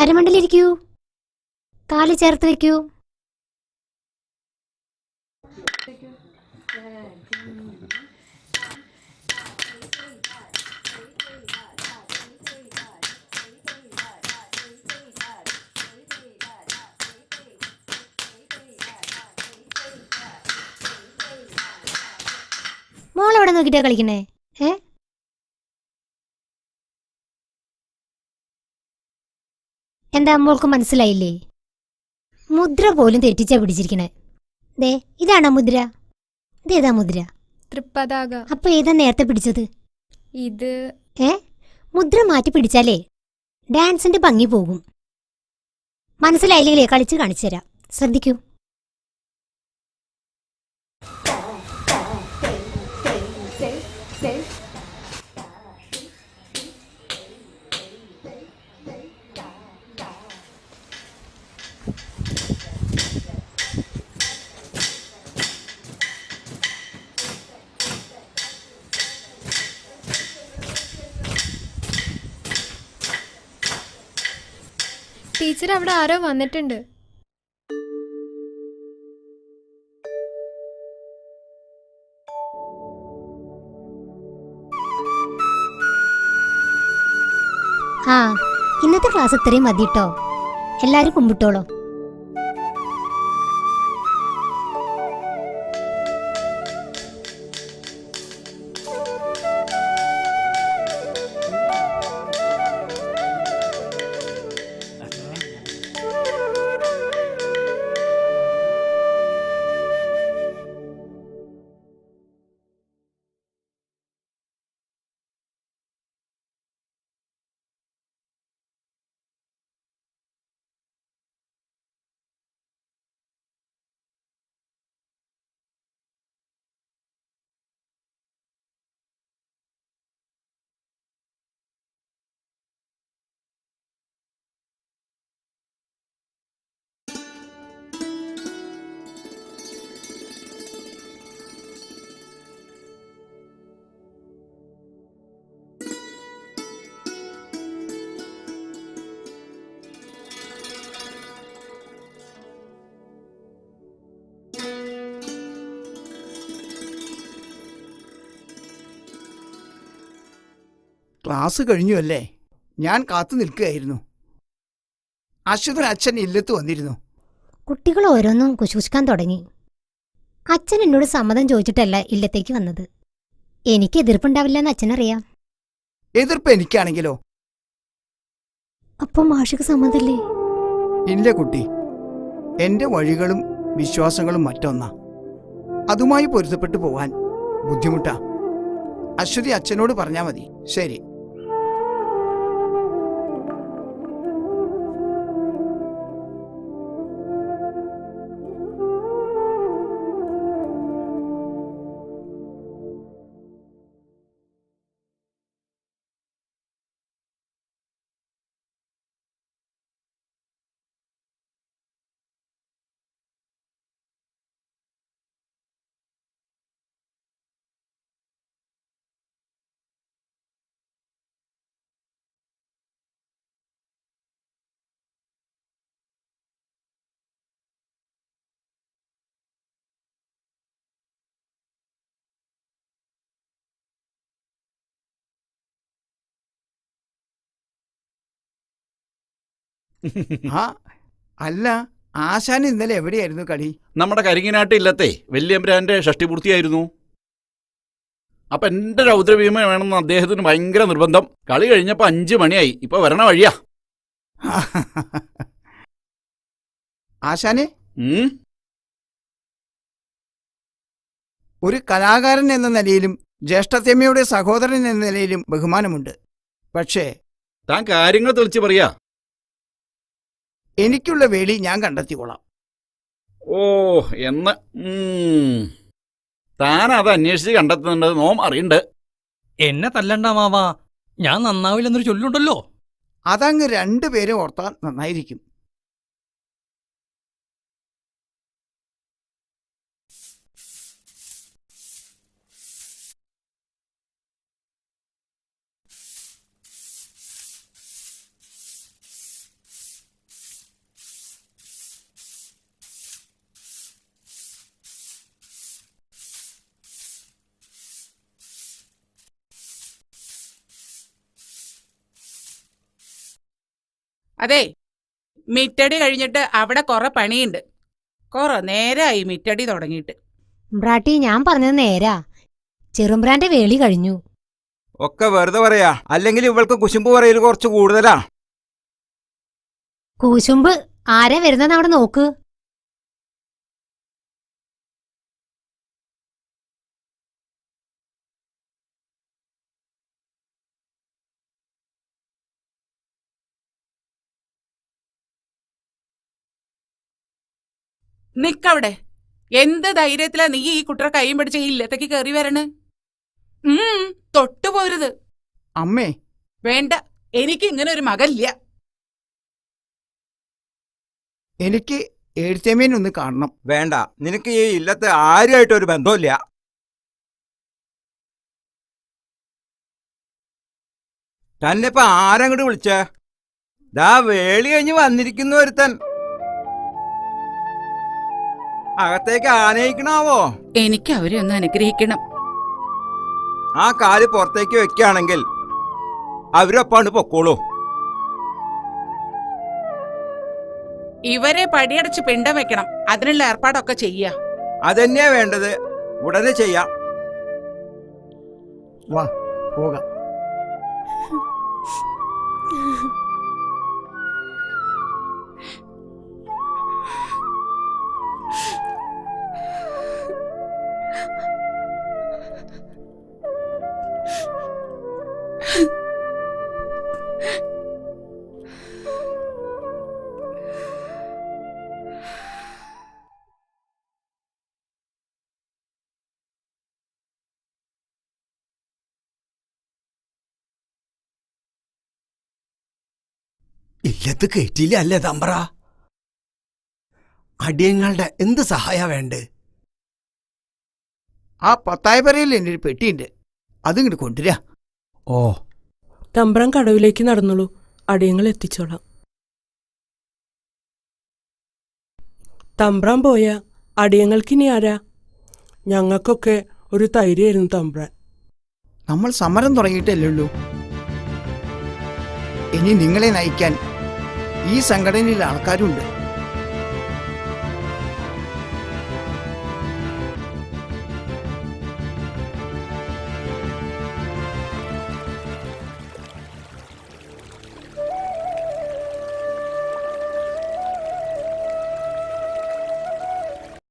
അരമണ്ടിലിരിക്കൂ, കാല് ചേർത്ത് വെക്കൂ. മോളെവിടെ നോക്കിട്ടാ കളിക്കണേ? എന്താ മോൾക്ക് മനസ്സിലായില്ലേ? മുദ്ര പോലും തെറ്റിച്ചാ പിടിച്ചിരിക്കണേ. ദേ ഇതാണോ മുദ്ര? ഇതേതാ മുദ്ര? തൃപ്പതാക. അപ്പൊ ഏതാ നേരത്തെ പിടിച്ചത്? ഇത്. മുദ്ര മാറ്റി പിടിച്ചാലേ ഡാൻസിന്റെ ഭംഗി പോകും. മനസ്സിലായില്ലേ? കളിച്ച് കാണിച്ചു തരാം, ശ്രദ്ധിക്കൂ. ടീച്ചർ, അവിടെ ആരോ വന്നിട്ടുണ്ട്. ഇന്നത്തെ ക്ലാസ് ഇത്രയും മതി കേട്ടോ. എല്ലാരും കുമ്പിട്ടോളോ. ക്ലാസ് കഴിഞ്ഞു അല്ലേ? ഞാൻ കാത്തു നിൽക്കുകയായിരുന്നു. അശ്വതൻ അച്ഛൻ ഇല്ലത്ത് വന്നിരുന്നു. കുട്ടികൾ ഓരോന്നും കുശൂഷിക്കാൻ തുടങ്ങി. അച്ഛൻ എന്നോട് സമ്മതം ചോദിച്ചിട്ടല്ല ഇല്ലത്തേക്ക് വന്നത്. എനിക്ക് എതിർപ്പുണ്ടാവില്ലെന്ന് അച്ഛനറിയാം. എതിർപ്പ് എനിക്കാണെങ്കിലോ? അപ്പം മാഷിക്ക് സമ്മതല്ലേ? ഇല്ല കുട്ടി, എന്റെ വഴികളും വിശ്വാസങ്ങളും മറ്റൊന്നാ. അതുമായി പൊരുത്തപ്പെട്ടു പോവാൻ ബുദ്ധിമുട്ടാ. അശ്വതി അച്ഛനോട് പറഞ്ഞാ മതി. ശരി. അല്ല, ആശാൻ ഇന്നലെ എവിടെയായിരുന്നു കളി? നമ്മുടെ കരിങ്ങിനാട്ട് ഇല്ലത്തെ വല്യമ്പരാന്റെ ഷഷ്ടിപൂർത്തിയായിരുന്നു. അപ്പൊ എന്റെ രൗദ്രഭീമ വേണമെന്ന് അദ്ദേഹത്തിന് ഭയങ്കര നിർബന്ധം. കളി കഴിഞ്ഞപ്പോ 5 മണിയായി. ഇപ്പൊ വരണ വഴിയാ. ആശാനെ, ഒരു കലാകാരൻ എന്ന നിലയിലും ജ്യേഷ്ഠത്തമ്മയുടെ സഹോദരൻ എന്ന നിലയിലും ബഹുമാനമുണ്ട്. പക്ഷേ താൻ കാര്യങ്ങൾ തെളിച്ച് പറയാ. എനിക്കുള്ള വേളി ഞാൻ കണ്ടെത്തിക്കോളാം. ഓ, എന്ന് താൻ അത് അന്വേഷിച്ച് കണ്ടെത്തുന്നുണ്ട് നോം അറിയണ്ട്. എന്നെ തല്ലണ്ട മാവാ, ഞാൻ നന്നാവില്ലെന്നൊരു ചൊല്ലുണ്ടല്ലോ. അതങ്ങ് 2 പേരും ഓർത്താൽ നന്നായിരിക്കും. അതെ, മിറ്റടി കഴിഞ്ഞിട്ട് അവിടെ കുറെ പണിയുണ്ട്. കുറെ നേരമായി മിറ്റടി തുടങ്ങിയിട്ട്. ബ്രാട്ടി ഞാൻ പറഞ്ഞത് നേരാ. ചെറുമ്പ്രാന്റെ വേളി കഴിഞ്ഞു. ഒക്കെ വെറുതെ പറയാ, അല്ലെങ്കിൽ ഇവൾക്ക് കുശുമ്പ് പറയൽ കുറച്ച് കൂടുതലാ. കൂശുമ്പ് ആരാ വരുന്നെന്ന് അവിടെ നോക്ക്. നിക്കവിടെ. എന്ത് ധൈര്യത്തിലാ നീ ഈ കുട്ടറെ കൈയും പിടിച്ച് ഈ ഇല്ലത്തേക്ക് കയറി വരണ്? തൊട്ടുപോരുത്. അമ്മേ, വേണ്ട, എനിക്ക് ഇങ്ങനെ ഒരു മകനില്ല. എനിക്ക് എഴുത്തേമേനൊന്ന് കാണണം. വേണ്ട, നിനക്ക് ഈ ഇല്ലത്തെ ആരുമായിട്ടൊരു ബന്ധമില്ല. തന്നെ ഇപ്പൊ ആരങ്ങോട്ട് വിളിച്ചേ? ദാ വേളി കഴിഞ്ഞ് വന്നിരിക്കുന്ന ഒരുത്തൻ. അകത്തേക്ക് ആനയിക്കണാവോ? എനിക്ക് അവരെ ഒന്ന് അനുഗ്രഹിക്കണം. ആ കാല് പുറത്തേക്ക് വെക്കുകയാണെങ്കിൽ അവരൊപ്പാണ്ട് പൊക്കോളൂ. ഇവരെ പടിയടച്ച് പിണ്ടം വെക്കണം. അതിനുള്ള ഏർപ്പാടൊക്കെ ചെയ്യാ. അതന്നെയാ വേണ്ടത്. ഉടനെ ചെയ്യാം. വാ, പോകാം. ഇല്ലത്ത് കയറ്റിയില്ല അല്ലേ തമ്പ്ര? അടിയങ്ങളുടെ എന്ത് സഹായ വേണ്ടേ? ആ പത്തായപ്പരയിൽ എൻ്റെ ഒരു പെട്ടിയുണ്ട്, അതിങ്ങോട്ട് കൊണ്ടുവരാ. ഓ, തമ്പ്രാൻ കടവിലേക്ക് നടന്നോളൂ, അടിയങ്ങൾ എത്തിച്ചോളാം. തമ്പ്രാൻ പോയ അടിയങ്ങൾക്കിനി ആരാ? ഞങ്ങൾക്കൊക്കെ ഒരു തൈരായിരുന്നു തമ്പ്രാൻ. നമ്മൾ സമരം തുടങ്ങിയിട്ടല്ലേ ഉള്ളൂ. ഇനി നിങ്ങളെ നയിക്കാൻ ഈ സംഘടനയിൽ ആൾക്കാരുണ്ട്.